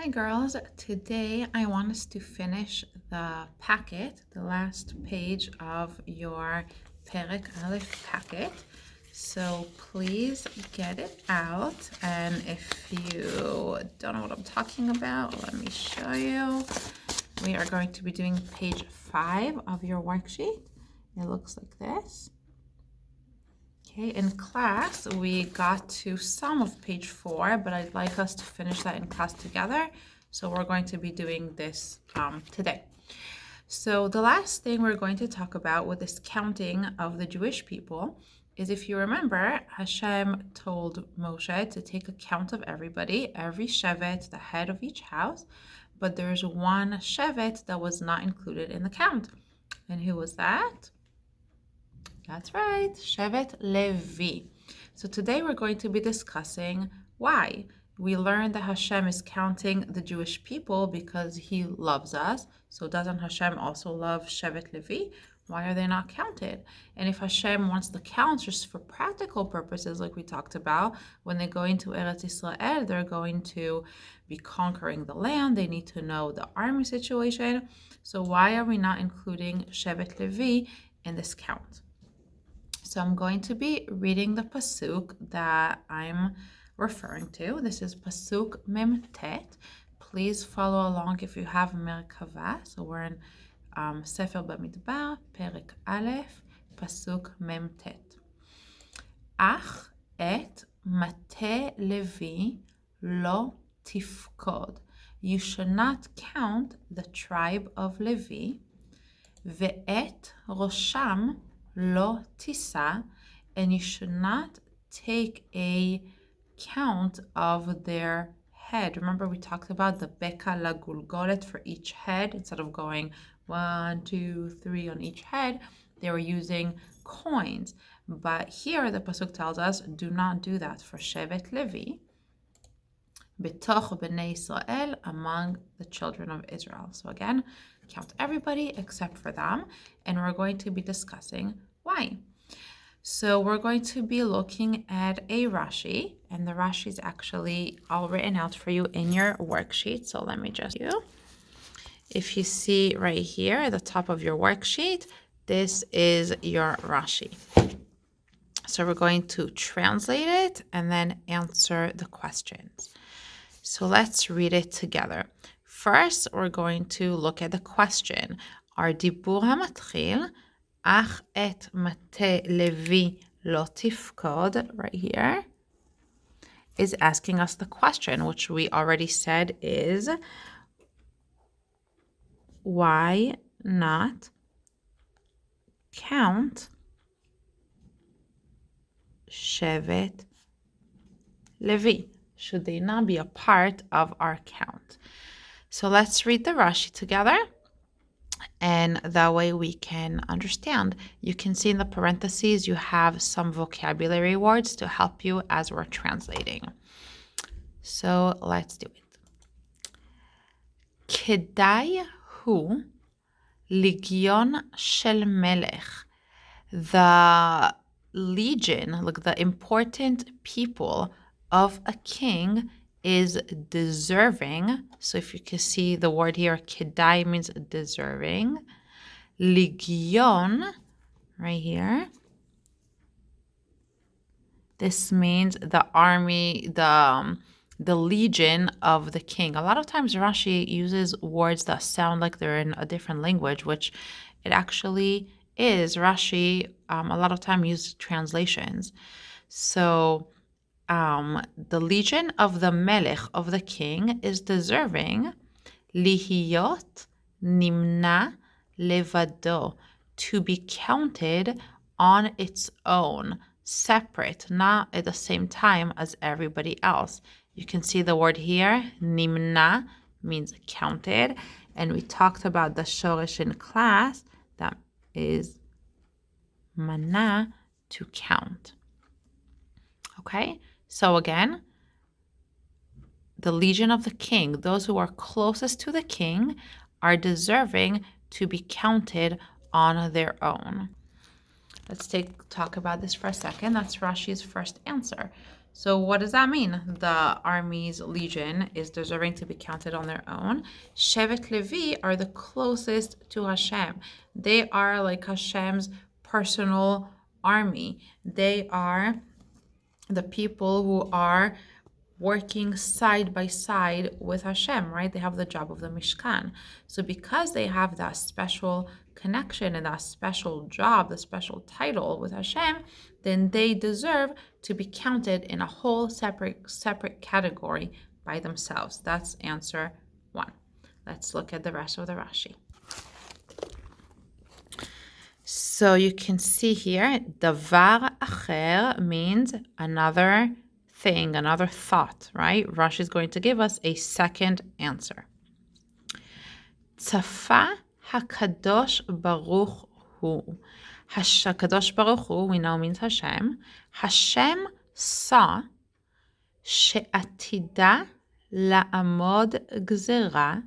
Hi girls, today I want us to finish the packet, the last page of your Perek Aleph packet. So please get it out, and if you don't know what I'm talking about, let me show you. We are going to be doing page 5 of your worksheet. It looks like this. Okay, in class, we got to some of page 4, but I'd like us to finish that in class together. So we're going to be doing this today. So the last thing we're going to talk about with this counting of the Jewish people is, if you remember, Hashem told Moshe to take a count of everybody, every shevet, the head of each house, but there's one shevet that was not included in the count. And who was that? That's right, Shevet Levi. So today we're going to be discussing why. We learned that Hashem is counting the Jewish people because he loves us. So doesn't Hashem also love Shevet Levi? Why are they not counted? And if Hashem wants the count just for practical purposes, like we talked about, when they go into Eretz Yisrael, they're going to be conquering the land. They need to know the army situation. So why are we not including Shevet Levi in this count? So I'm going to be reading the pasuk that I'm referring to. This is pasuk mem tet. Please follow along if you have Merkava. So we're in Sefer Bamidbar, Perek Aleph, pasuk mem tet. Ach et mate Levi lo tifkod. You should not count the tribe of Levi. Ve'et rosham lo tisa, and you should not take a count of their head. Remember, we talked about the beka la gulgolet for each head. Instead of going 1, 2, 3 on each head, they were using coins. But here the pasuk tells us, do not do that for Shevet Levi, betoch bnei Israel, among the children of Israel. So again, count everybody except for them, and we're going to be discussing why. So we're going to be looking at a Rashi, and the Rashi is actually all written out for you in your worksheet. So let me just if you see right here at the top of your worksheet, this is your Rashi. So we're going to translate it and then answer the questions. So let's read it together. First, we're going to look at the question. Our dibur hamatchil, ach et mate Levi lo tifkod, right here, is asking us the question, which we already said is, why not count Shevet Levi? Should they not be a part of our count? So let's read the Rashi together, and that way we can understand. You can see in the parentheses you have some vocabulary words to help you as we're translating. So let's do it. Kedai hu legion shel melech. The legion, like the important people of a king, is deserving. So if you can see the word here, kedai means deserving. Legion, right here, this means the army, the legion of the king. A lot of times Rashi uses words that sound like they're in a different language, which it actually is. Rashi a lot of time uses translations. So the legion of the melech, of the king, is deserving lihiyot nimna levado, to be counted on its own, separate, not at the same time as everybody else. You can see the word here, nimna, means counted, and we talked about the shoresh in class, that is mana, to count. Okay, so again, the legion of the king, those who are closest to the king, are deserving to be counted on their own. Let's talk about this for a second. That's Rashi's first answer. So what does that mean? The army's legion is deserving to be counted on their own. Shevet Levi are the closest to Hashem. They are like Hashem's personal army. They are the people who are working side by side with Hashem, right? They have the job of the Mishkan. So because they have that special connection and that special job, the special title with Hashem, then they deserve to be counted in a whole separate category by themselves. That's answer 1. Let's look at the rest of the Rashi. So you can see here, davar acher means another thing, another thought, right? Rashi is going to give us a second answer. Tzafa hakadosh baruch hu. Hakadosh baruch hu, we know means Hashem. Hashem saw she'atida la'amod gzera,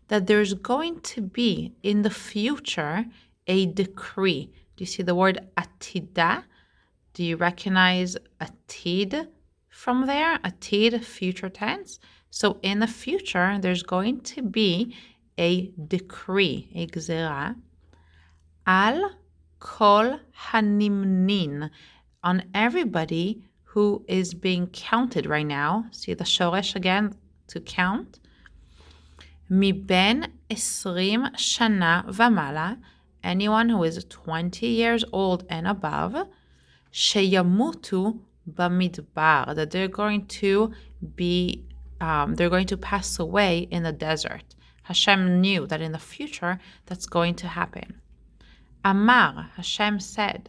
that there's going to be in the future a decree. Do you see the word atida? Do you recognize atid from there? Atid, future tense. So in the future, there's going to be a decree, a gzera, al kol hanimnin, on everybody who is being counted right now. See the shoresh again, to count. Miben 20 shana vamala, anyone who is 20 years old and above, sheyamutu bamidbar, that they're going to pass away in the desert. Hashem knew that in the future that's going to happen. Amar, Hashem said,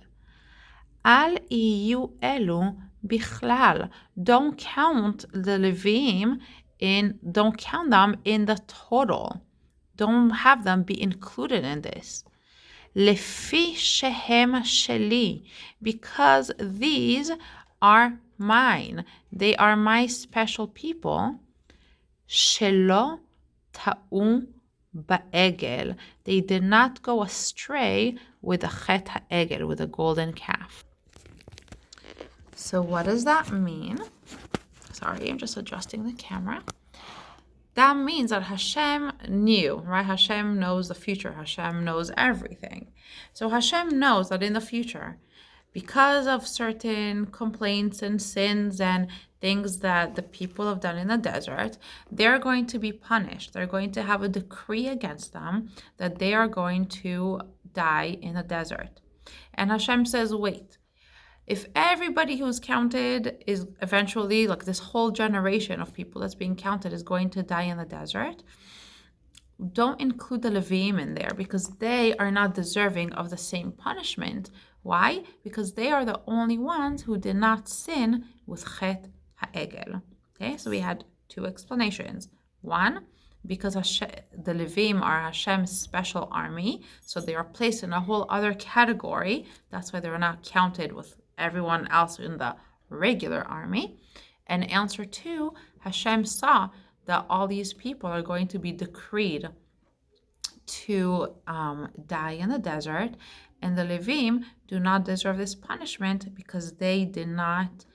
Al iyu elu bichlal, don't count the Levim don't count them in the total. Don't have them be included in this. Lefi shehem sheli, because these are mine. They are my special people. Shelo ta'u ba'egel, they did not go astray with the chet ha'egel, with the golden calf. So what does that mean? Sorry, I'm just adjusting the camera. That means that Hashem knew, right? Hashem knows the future. Hashem knows everything. So Hashem knows that in the future, because of certain complaints and sins and things that the people have done in the desert, they're going to be punished. They're going to have a decree against them that they are going to die in the desert. And Hashem says, wait, if everybody who's counted is eventually, like this whole generation of people that's being counted is going to die in the desert, don't include the Levim in there because they are not deserving of the same punishment. Why? Because they are the only ones who did not sin with Chet HaEgel. Okay, so we had 2 explanations. One, because the Levim are Hashem's special army, so they are placed in a whole other category. That's why they were not counted with everyone else in the regular army. And answer 2, Hashem saw that all these people are going to be decreed to die in the desert, and the Levim do not deserve this punishment because they did not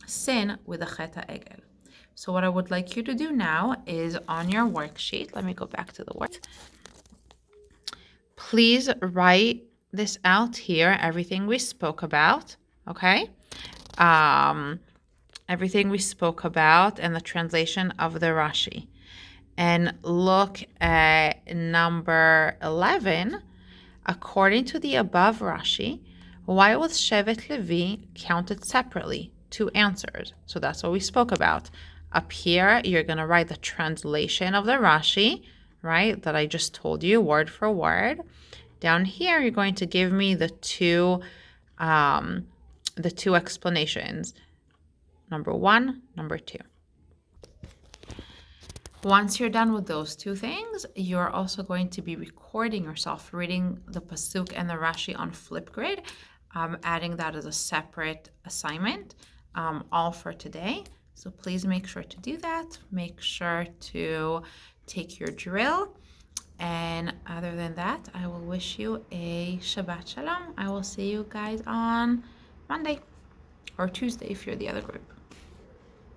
sin with the Chet HaEgel. So what I would like you to do now is on your worksheet, let me go back to the work. Please write this out here, everything we spoke about, okay? Everything we spoke about and the translation of the Rashi. And look at number 11. According to the above Rashi, why was Shevet Levi counted separately? 2 answers. So that's what we spoke about. Up here, you're going to write the translation of the Rashi, right, that I just told you word for word. Down here, you're going to give me the two explanations. Number 1, number 2. Once you're done with those 2 things, you're also going to be recording yourself reading the Pasuk and the Rashi on Flipgrid, adding that as a separate assignment, all for today. So please make sure to do that. Make sure to take your drill. And other than that, I will wish you a Shabbat Shalom. I will see you guys on Monday. or Tuesday if you're the other group.